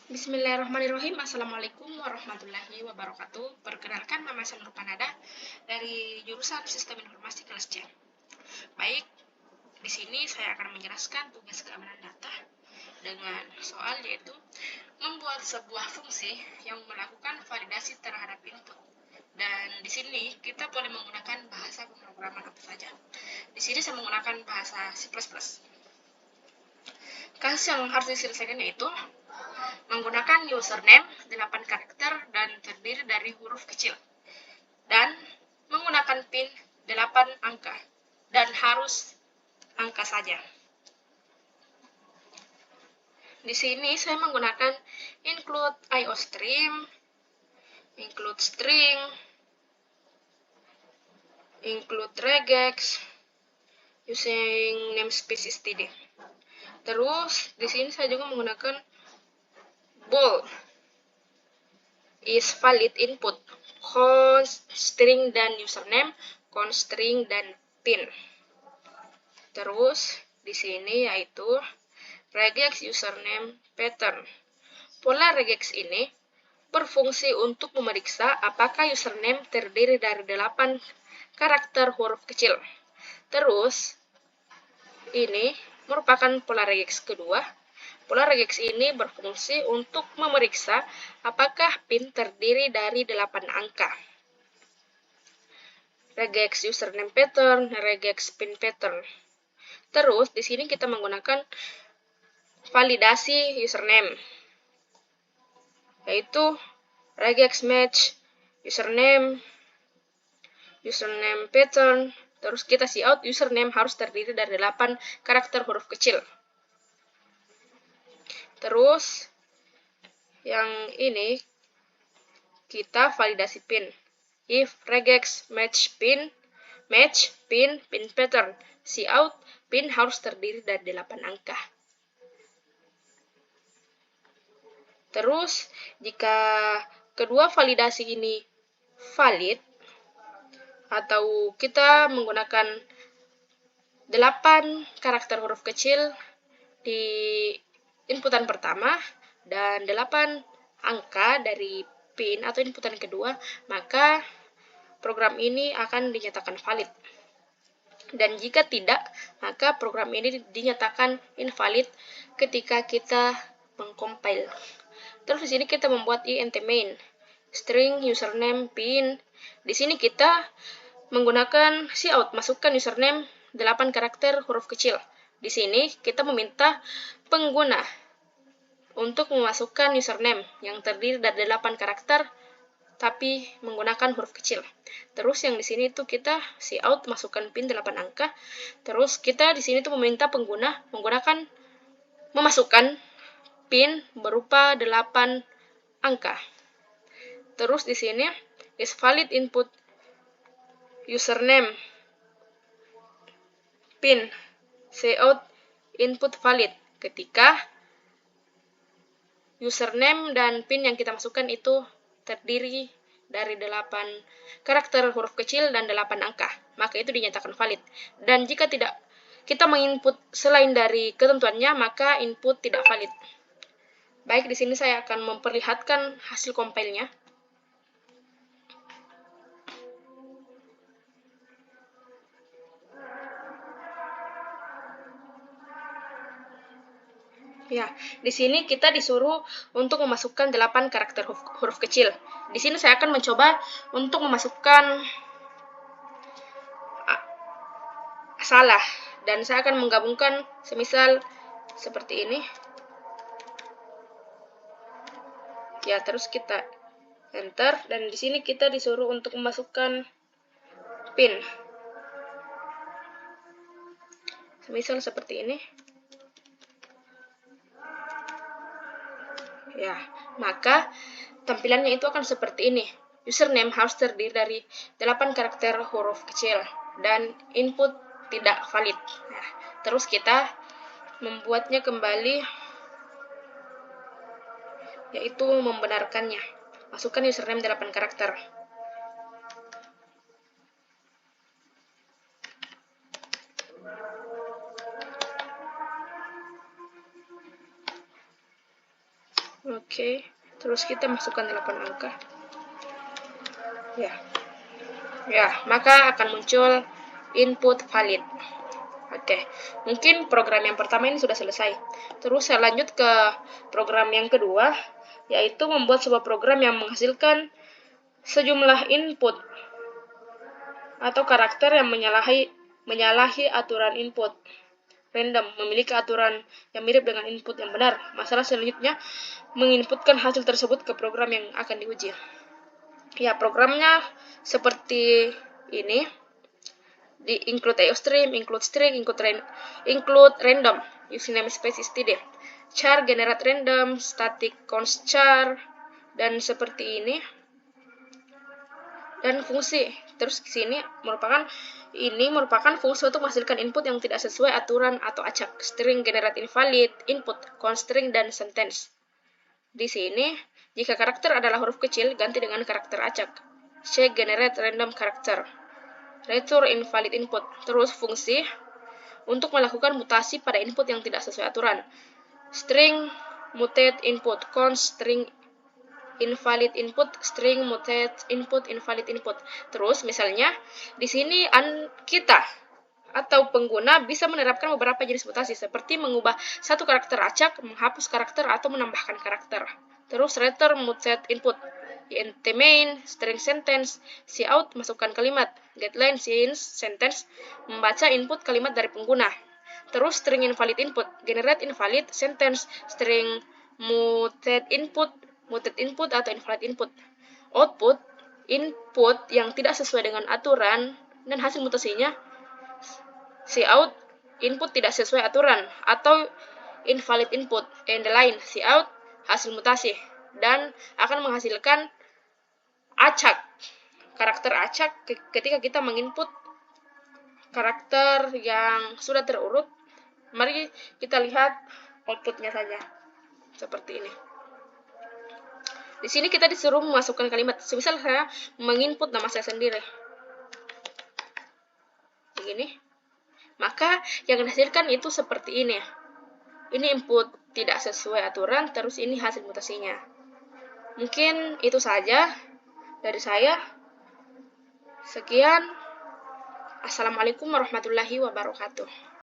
Bismillahirrahmanirrahim. Assalamualaikum warahmatullahi wabarakatuh. Perkenalkan, nama saya Nurpanada dari jurusan Sistem Informasi kelas C. Baik, di sini saya akan menjelaskan tugas keamanan data dengan soal yaitu membuat sebuah fungsi yang melakukan validasi terhadap input. Dan di sini kita boleh menggunakan bahasa pemrograman apa saja. Di sini saya menggunakan bahasa C++. Kasus yang harus diselesaikan yaitu menggunakan username 8 karakter dan terdiri dari huruf kecil, dan menggunakan PIN 8 angka, dan harus angka saja. Di sini saya menggunakan include iostream, include string, include regex, using namespace std. Terus di sini saya juga menggunakan bool is valid input, const string dan username, const string dan pin. Terus di sini yaitu regex username pattern. Pola regex ini berfungsi untuk memeriksa apakah username terdiri dari 8 karakter huruf kecil. Terus ini merupakan pola regex kedua. Pola regex ini berfungsi untuk memeriksa apakah PIN terdiri dari 8 angka. Regex username pattern, regex PIN pattern. Terus di sini kita menggunakan validasi username, yaitu regex match username pattern. Terus kita cout username harus terdiri dari 8 karakter huruf kecil. Terus yang ini kita validasi PIN. If regex match PIN pattern, cout PIN harus terdiri dari 8 angka. Terus jika kedua validasi ini valid, atau kita menggunakan 8 karakter huruf kecil di inputan pertama dan 8 angka dari PIN atau inputan kedua, maka program ini akan dinyatakan valid. Dan jika tidak, maka program ini dinyatakan invalid ketika kita mengcompile. Terus di sini kita membuat int main string username PIN. Di sini kita menggunakan cout, masukkan username 8 karakter huruf kecil. Di sini kita meminta pengguna untuk memasukkan username yang terdiri dari 8 karakter tapi menggunakan huruf kecil. Terus yang di sini itu kita cout masukkan PIN 8 angka. Terus kita di sini tuh meminta pengguna memasukkan PIN berupa 8 angka. Terus di sini is valid input username PIN cout input valid ketika username dan PIN yang kita masukkan itu terdiri dari 8 karakter huruf kecil dan 8 angka, maka itu dinyatakan valid. Dan jika tidak kita menginput selain dari ketentuannya, maka input tidak valid. Baik, di sini saya akan memperlihatkan hasil compile-nya. Ya, di sini kita disuruh untuk memasukkan 8 karakter huruf kecil. Di sini saya akan mencoba untuk memasukkan salah, dan saya akan menggabungkan semisal seperti ini. Ya, terus kita enter, dan di sini kita disuruh untuk memasukkan PIN. Semisal seperti ini. Ya, maka tampilannya itu akan seperti ini. Username harus terdiri dari 8 karakter huruf kecil dan input tidak valid. Nah, terus kita membuatnya kembali, yaitu membenarkannya. Masukkan username 8 karakter. Oke, terus kita masukkan 8 angka. Ya, maka akan muncul input valid. Oke, mungkin program yang pertama ini sudah selesai. Terus saya lanjut ke program yang kedua, yaitu membuat sebuah program yang menghasilkan sejumlah input atau karakter yang menyalahi aturan input random, memiliki aturan yang mirip dengan input yang benar. Masalah selanjutnya menginputkan hasil tersebut ke program yang akan diuji. Ya, programnya seperti ini. Di include IOStream, include string, include random using namespace std, char generate random, static const char, dan seperti ini, dan fungsi. Terus di sini merupakan fungsi untuk menghasilkan input yang tidak sesuai aturan atau acak, string generate invalid, input, constring, dan sentence. Di sini, jika karakter adalah huruf kecil, ganti dengan karakter acak. C generate random character. Return invalid input. Terus fungsi untuk melakukan mutasi pada input yang tidak sesuai aturan. String mutate input, const string invalid input, string mutate input, invalid input. Terus misalnya di sini kita atau pengguna bisa menerapkan beberapa jenis mutasi seperti mengubah satu karakter acak, menghapus karakter, atau menambahkan karakter. Terus return mutate input, int main, string sentence, cout masukkan kalimat, getLine since sentence membaca input kalimat dari pengguna. Terus string invalid input, generate invalid sentence, string mutate input atau invalid input. Output input yang tidak sesuai dengan aturan dan hasil mutasinya cout input tidak sesuai aturan atau invalid input, and the line cout hasil mutasi, dan akan menghasilkan acak, karakter acak ketika kita menginput karakter yang sudah terurut. Mari kita lihat outputnya saja seperti ini. Di sini kita disuruh memasukkan kalimat. Semisal saya menginput nama saya sendiri, begini, maka yang dihasilkan itu seperti ini. Ini input tidak sesuai aturan, terus ini hasil mutasinya. Mungkin itu saja dari saya. Sekian. Assalamualaikum warahmatullahi wabarakatuh.